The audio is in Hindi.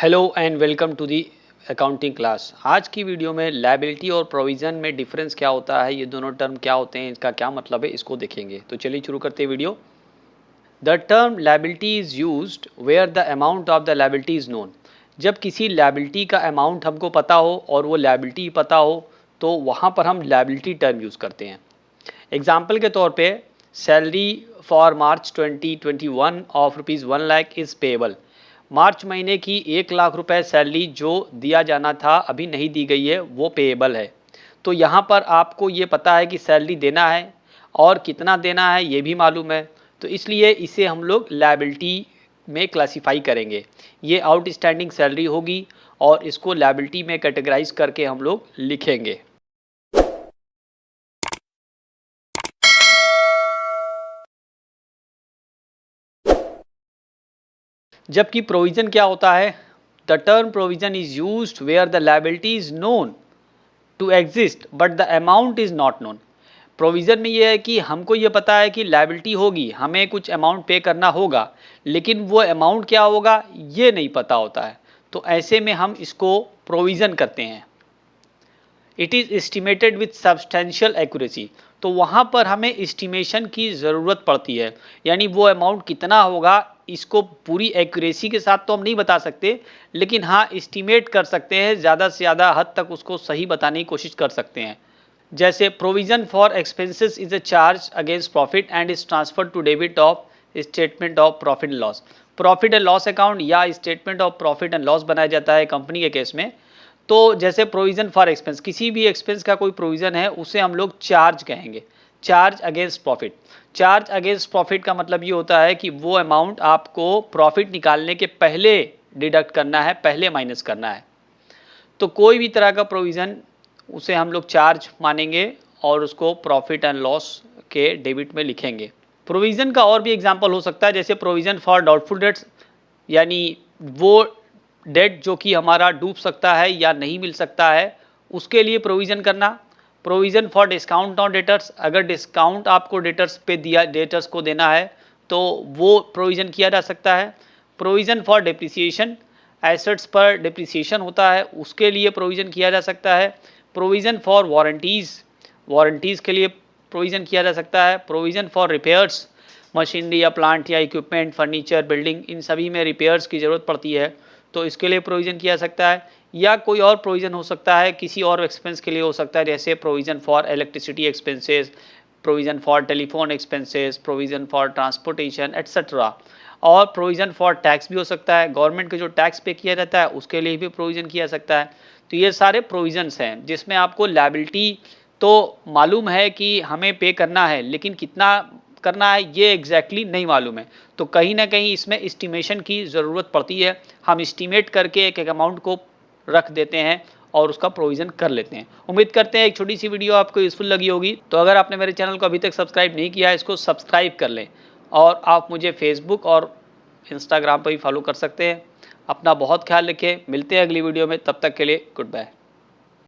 Hello and welcome to the accounting class. आज की वीडियो में लायबिलिटी और प्रोविज़न में डिफरेंस क्या होता है, ये दोनों टर्म क्या होते हैं, इसका क्या मतलब है, इसको देखेंगे। तो चलिए शुरू करते हैं video. The term liability is used where the amount of the liability is known. जब किसी लायबिलिटी का अमाउंट हमको पता हो और वो लायबिलिटी पता हो तो वहाँ पर हम लायबिलिटी टर्म यूज़ करते हैं। एग्जाम्पल के तौर पे salary for March 2021 of ₹1,00,000 is payable. मार्च महीने की 1,00,000 रुपए सैलरी जो दिया जाना था अभी नहीं दी गई है, वो पेएबल है। तो यहाँ पर आपको ये पता है कि सैलरी देना है और कितना देना है ये भी मालूम है, तो इसलिए इसे हम लोग लायबिलिटी में क्लासिफाई करेंगे। ये आउटस्टैंडिंग सैलरी होगी और इसको लायबिलिटी में कैटेगराइज करके हम लोग लिखेंगे। जबकि प्रोविज़न क्या होता है? The term provision is used where the liability is known to exist but the amount is not known. Provision में ये है कि हमको ये पता है कि लायबिलिटी होगी, हमें कुछ अमाउंट पे करना होगा, लेकिन वो अमाउंट क्या होगा ये नहीं पता होता है। तो ऐसे में हम इसको प्रोविज़न करते हैं। It is estimated with substantial accuracy. तो वहाँ पर हमें एस्टिमेशन की ज़रूरत पड़ती है, यानी वो अमाउंट कितना होगा इसको पूरी एक्यूरेसी के साथ तो हम नहीं बता सकते, लेकिन हाँ एस्टिमेट कर सकते हैं, ज़्यादा से ज़्यादा हद तक उसको सही बताने की कोशिश कर सकते हैं। जैसे provision for expenses is a charge against profit and is transfer to debit of statement of profit and loss. Profit and loss account या statement of profit and loss बनाया जाता है कंपनी के केस में। तो जैसे प्रोविज़न फॉर एक्सपेंस, किसी भी एक्सपेंस का कोई प्रोविज़न है उसे हम लोग चार्ज कहेंगे, charge against profit. Charge against profit का मतलब ये होता है कि वो अमाउंट आपको प्रॉफिट निकालने के पहले डिडक्ट करना है, पहले माइनस करना है। तो कोई भी तरह का प्रोविज़न उसे हम लोग चार्ज मानेंगे और उसको प्रॉफिट एंड लॉस के डेबिट में लिखेंगे। प्रोविज़न का और भी एग्जांपल हो सकता है, जैसे प्रोविज़न फॉर डाउटफुल डेट्स, यानी वो डेट जो कि हमारा डूब सकता है या नहीं मिल सकता है, उसके लिए प्रोविज़न करना। Provision for discount on debtors, अगर डिस्काउंट आपको डेटर्स पे दिया, डेटर्स को देना है तो वो प्रोविज़न किया जा सकता है। प्रोविज़न फॉर डेप्रिसिएशन, एसेट्स पर डेप्रिसिएशन होता है उसके लिए प्रोविज़न किया जा सकता है। प्रोविज़न फॉर वारंटीज़, वारंटीज़ के लिए प्रोविज़न किया जा सकता है। प्रोविज़न फॉर रिपेयर्स, मशीनरी या प्लांट या इक्विपमेंट, फर्नीचर, बिल्डिंग, इन सभी में रिपेयर्स की ज़रूरत पड़ती है तो इसके लिए प्रोविज़न किया जा सकता है। या कोई और प्रोविज़न हो सकता है, किसी और एक्सपेंस के लिए हो सकता है, जैसे provision for electricity expenses, provision for telephone expenses, provision for transportation etcetera. और प्रोविज़न फॉर टैक्स भी हो सकता है, गवर्नमेंट के जो टैक्स पे किया जाता है उसके लिए भी प्रोविज़न किया जा सकता है। तो ये सारे प्रोविज़न्स हैं जिसमें आपको लायबिलिटी तो मालूम है कि हमें पे करना है, लेकिन कितना करना है ये एग्जैक्टली नहीं मालूम है। तो कहीं ना कहीं इसमें एस्टिमेशन की ज़रूरत पड़ती है। हम एस्टिमेट करके एक अमाउंट को रख देते हैं और उसका प्रोविज़न कर लेते हैं। उम्मीद करते हैं एक छोटी सी वीडियो आपको यूज़फुल लगी होगी। तो अगर आपने मेरे चैनल को अभी तक सब्सक्राइब नहीं किया है, इसको सब्सक्राइब कर लें और आप मुझे फेसबुक और इंस्टाग्राम पर भी फॉलो कर सकते हैं। अपना बहुत ख्याल रखें, मिलते हैं अगली वीडियो में, तब तक के लिए गुड बाय।